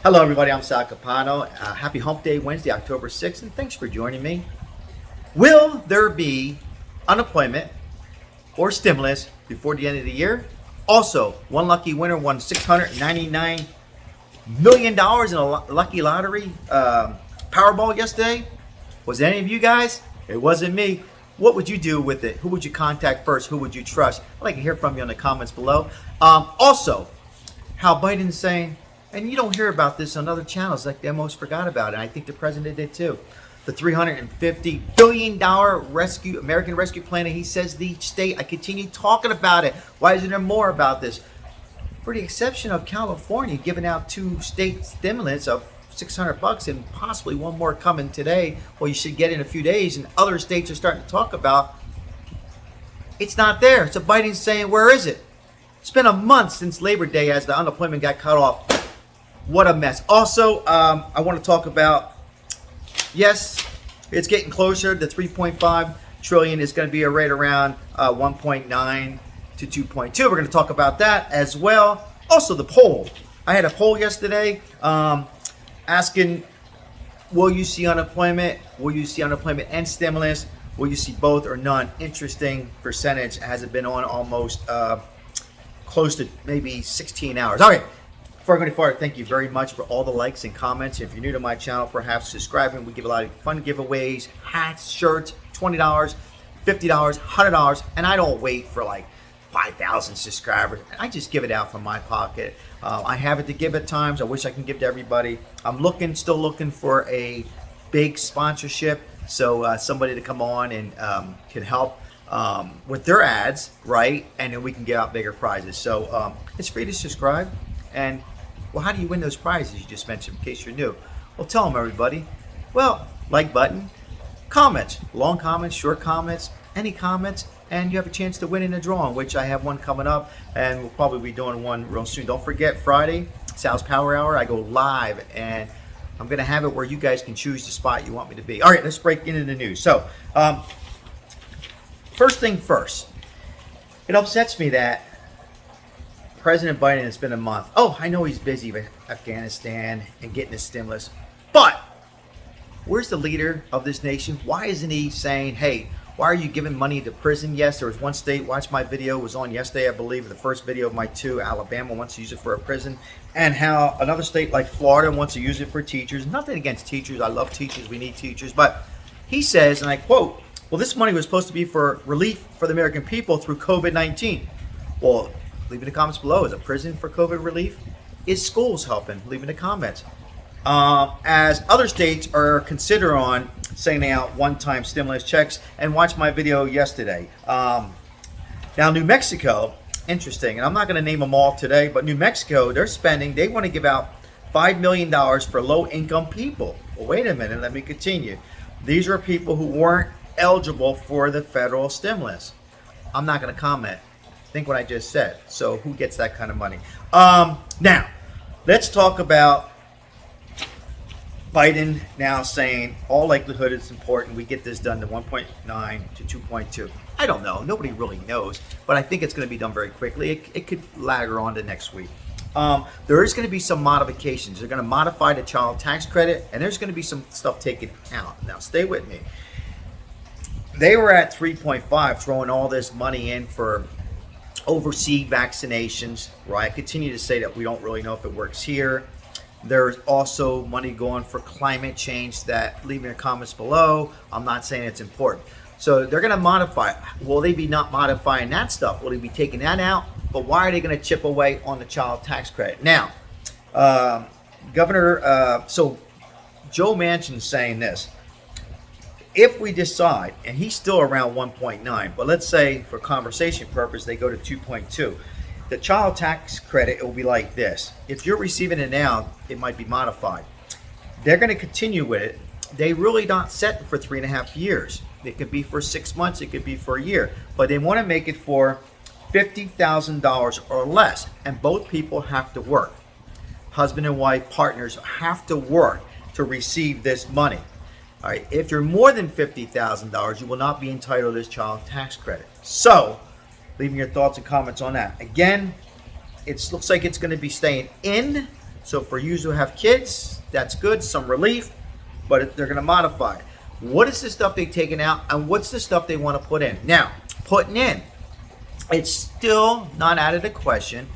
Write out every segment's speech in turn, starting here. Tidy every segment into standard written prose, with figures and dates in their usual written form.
Hello, everybody. I'm CAPANO. Happy Hump Day, Wednesday, October 6th, and thanks for joining me. Will there be unemployment or stimulus before the end of the year? Also, one lucky winner won $699 million in a lucky lottery Powerball yesterday. Was it any of you guys? It wasn't me. What would you do with it? Who would you contact first? Who would you trust? I'd like to hear from you in the comments below. Also, how Biden's saying, and you don't hear about this on other channels, like they almost forgot about it. I think the president did too. The $350 billion American Rescue Plan, and he says the each state, I continue talking about it. Why isn't there more about this? For the exception of California giving out 2 state stimulus of $600 and possibly one more coming today, well, you should get in a few days, and other states are starting to talk about, it's not there. So Biden's saying, where is it? It's been a month since Labor Day as the unemployment got cut off. What a mess. Also, I want to talk about, yes, it's getting closer. The 3.5 trillion is going to be right around 1.9 to 2.2. We're going to talk about that as well. Also, the poll. I had a poll yesterday asking, will you see unemployment? Will you see unemployment and stimulus? Will you see both or none? Interesting percentage. Has it been on almost close to maybe 16 hours. All right. Before I go any farther, thank you very much for all the likes and comments. If you're new to my channel, perhaps subscribing. We give a lot of fun giveaways, hats, shirts, $20, $50, $100, and I don't wait for like 5,000 subscribers. I just give it out from my pocket. I have it to give at times. I wish I can give to everybody. I'm still looking for a big sponsorship, so somebody to come on and can help with their ads, right? And then we can give out bigger prizes. So it's free to subscribe. And well, how do you win those prizes you just mentioned, in case you're new? Well, tell them, everybody. Well, like button, comments, long comments, short comments, any comments, and you have a chance to win in a drawing, which I have one coming up, and we'll probably be doing one real soon. Don't forget, Friday, Sal's Power Hour, I go live, and I'm going to have it where you guys can choose the spot you want me to be. All right, let's break into the news. So, first thing first, it upsets me that President Biden, it's been a month. Oh, I know he's busy with Afghanistan and getting his stimulus, but where's the leader of this nation? Why isn't he saying, hey, why are you giving money to prison? Yes, there was one state, watch my video, was on yesterday, I believe, the first video of my 2, Alabama wants to use it for a prison, and how another state like Florida wants to use it for teachers. Nothing against teachers. I love teachers. We need teachers. But he says, and I quote, well, this money was supposed to be for relief for the American people through COVID-19. Well, leave in the comments below. Is a prison for COVID relief? Is schools helping? Leave in the comments. As other states are considering on sending out one-time stimulus checks, and watch my video yesterday. Now, New Mexico, interesting, and I'm not going to name them all today, but New Mexico, they want to give out $5 million for low-income people. Well, wait a minute, let me continue. These are people who weren't eligible for the federal stimulus. I'm not going to comment. Think what I just said. So who gets that kind of money? Now, let's talk about Biden now saying all likelihood it's important we get this done to 1.9 to 2.2. I don't know. Nobody really knows, but I think it's going to be done very quickly. It could ladder on to next week. There is going to be some modifications. They're going to modify the child tax credit, and there's going to be some stuff taken out. Now, stay with me. They were at 3.5, throwing all this money in for overseas vaccinations, right? I continue to say that we don't really know if it works here. There's also money going for climate change that, leave in the comments below. I'm not saying it's important. So they're going to modify. Will they be not modifying that stuff? Will they be taking that out? But why are they going to chip away on the child tax credit? Now, so Joe Manchin's saying this. If we decide, and he's still around 1.9, but let's say for conversation purpose, they go to 2.2. The child tax credit, it will be like this. If you're receiving it now, it might be modified. They're going to continue with it. They really not set for 3.5 years. It could be for 6 months. It could be for a year. But they want to make it for $50,000 or less. And both people have to work. Husband and wife, partners have to work to receive this money. All right, if you're more than $50,000, you will not be entitled to this child tax credit. So, leave me your thoughts and comments on that. Again, it looks like it's going to be staying in So for you who have kids, that's good, some relief, but they're going to modify it. What is the stuff they've taken out, and what's the stuff they want to put in? Now, putting in, it's still not out of the question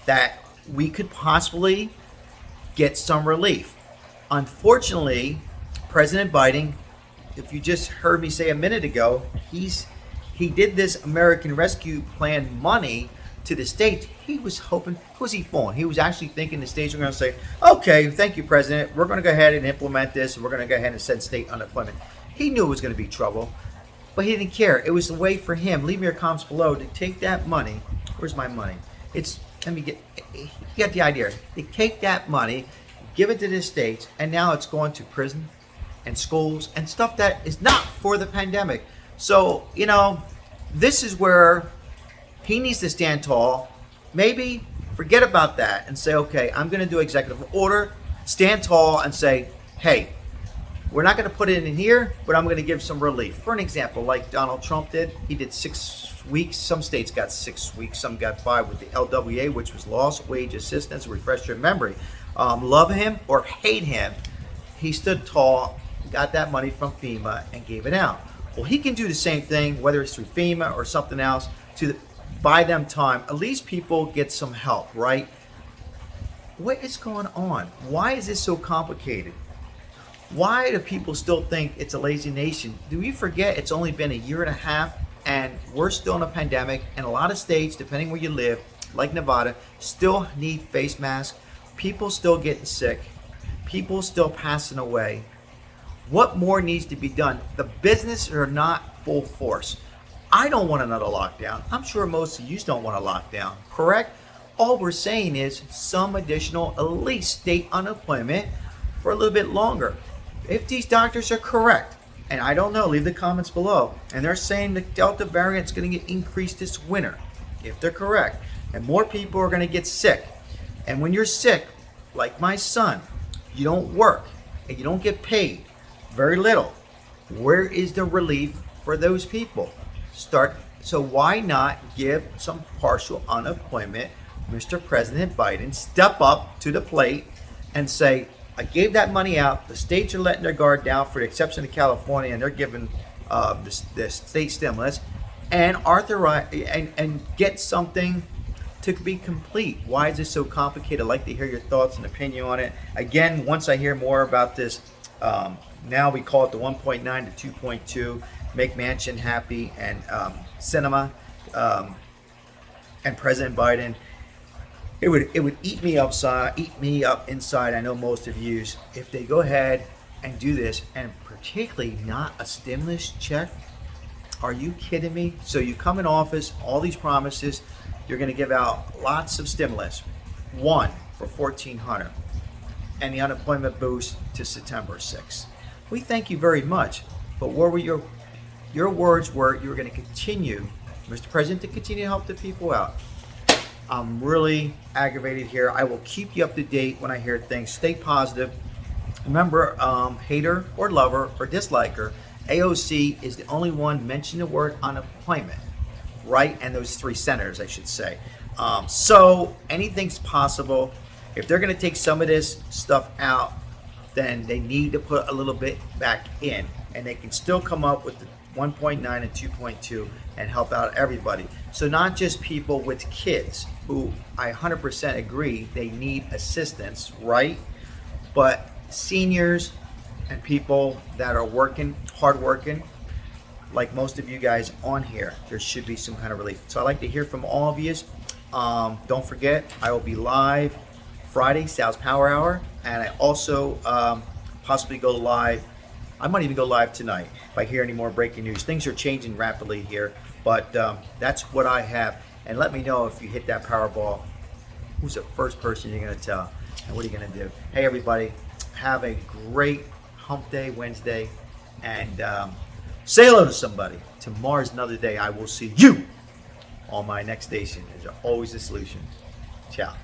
that we could possibly get some relief. Unfortunately, President Biden, if you just heard me say a minute ago, he did this American Rescue Plan money to the states. He was hoping, who was he fooling? He was actually thinking the states were going to say, okay, thank you, President. We're going to go ahead and implement this. And we're going to go ahead and send state unemployment. He knew it was going to be trouble, but he didn't care. It was the way for him. Leave me your comments below to take that money. Where's my money? Let me get, you get the idea. They take that money, give it to the states, and now it's going to prison and schools and stuff that is not for the pandemic. So, this is where he needs to stand tall. Maybe forget about that and say, okay, I'm going to do executive order, stand tall and say, hey, we're not going to put it in here, but I'm going to give some relief. For an example, like Donald Trump did, he did 6 weeks. Some states got 6 weeks, some got 5 with the LWA, which was lost wage assistance. Refresh your memory. Love him or hate him, he stood tall, got that money from FEMA and gave it out. Well, he can do the same thing, whether it's through FEMA or something else, to buy them time. At least people get some help, right? What is going on? Why is this so complicated? Why do people still think it's a lazy nation? Do we forget it's only been a year and a half and we're still in a pandemic, and a lot of states, depending where you live, like Nevada, still need face masks. People still getting sick. People still passing away. What more needs to be done? The business are not full force. I don't want another lockdown. I'm sure most of you don't want a lockdown, correct? All we're saying is some additional, at least state unemployment for a little bit longer. If these doctors are correct, and I don't know, leave the comments below, and they're saying the Delta variant is going to get increased this winter, if they're correct, and more people are going to get sick. And when you're sick, like my son, you don't work and you don't get paid, very little. Where is the relief for those people? So why not give some partial unemployment? Mr. President Biden, step up to the plate and say, I gave that money out. The states are letting their guard down, for the exception of California, and they're giving the state stimulus, and and get something to be complete. Why is this so complicated? I'd like to hear your thoughts and opinion on it. Again, once I hear more about this, now we call it the 1.9 to 2.2, make Manchin happy, and Cinema, and President Biden. It would eat me up inside. I know most of you, if they go ahead and do this, and particularly not a stimulus check. Are you kidding me? So you come in office, all these promises, you're going to give out lots of stimulus. One for $1,400, and the unemployment boost to September 6th. We thank you very much, but what were your words were you were going to continue, Mr. President, to continue to help the people out. I'm really aggravated here. I will keep you up to date when I hear things. Stay positive. Remember, hater or lover or disliker, AOC is the only one mentioning the word unemployment, right? And those 3 senators, I should say. So anything's possible. If they're going to take some of this stuff out, then they need to put a little bit back in, and they can still come up with the 1.9 and 2.2 and help out everybody. So not just people with kids, who I 100% agree they need assistance, right? But seniors and people that are working, hardworking, like most of you guys on here, there should be some kind of relief. So I'd like to hear from all of you. Don't forget, I will be live Friday, Sal's Power Hour, and I also possibly go live. I might even go live tonight if I hear any more breaking news. Things are changing rapidly here, but that's what I have. And let me know if you hit that Powerball. Who's the first person you're going to tell? And what are you going to do? Hey, everybody, have a great Hump Day Wednesday. And say hello to somebody. Tomorrow's another day. I will see you on my next station. There's always a solution. Ciao.